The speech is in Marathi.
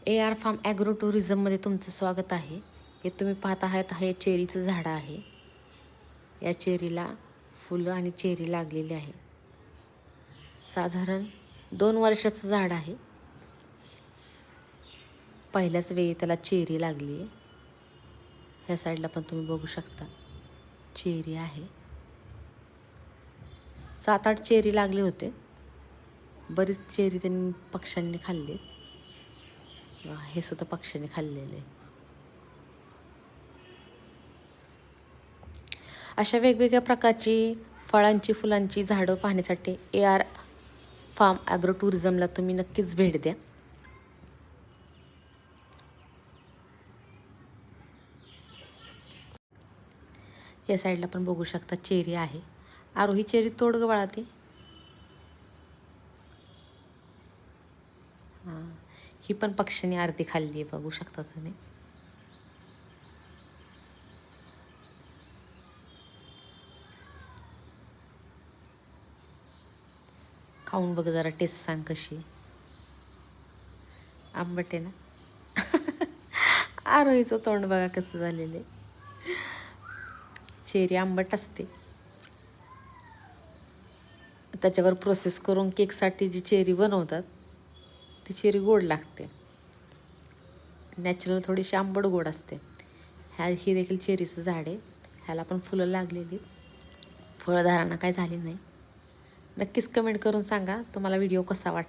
AR फार्म ॲग्रो टुरिझममध्ये तुमचं स्वागत आहे. हे तुम्ही पाहत आहात हे चेरीचं झाड आहे. या चेरीला फुलं आणि चेरी लागलेली आहे. साधारण 2 वर्षाचं झाड आहे. पहिल्याच वेळी त्याला चेरी लागली आहे. ह्या साईडला पण तुम्ही बघू शकता चेरी आहे. 7-8 चेरी लागले होते. बरीच चेरी त्यांनी पक्ष्यांनी खाल्ली. हे सुद्धा पक्ष्यांनी खाल्लेले. अशा वेगवेगळ्या प्रकारची फळांची फुलांची झाडं पाहण्यासाठी AR फार्म ॲग्रो टुरिझमला तुम्ही नक्कीच भेट द्या. या साईडला पण बघू शकता चेरी आहे. आरोही चेरी तोड ग बाळा ती. हां, ही पण पक्ष्यांनी अर्धी खाल्ली आहे बघू शकता तुम्ही. खाऊन बघ जरा, टेस्ट सांग कशी. आंबट आहे ना? आरोहीचं तोंड बघा कसं झालेलं आहे. चेरी आंबट असते. त्याच्यावर प्रोसेस करून केकसाठी जी चेरी बनवतात ती चेरी गोड लागते. नॅचरल थोडीशी आंबट गोड असते. ही देखील चेरीचं झाड आहे. ह्याला पण फुलं लागलेली. फळधारणा काय झाली नाही. नक्कीच कमेंट करून सांगा तुम्हाला व्हिडिओ कसा वाटला.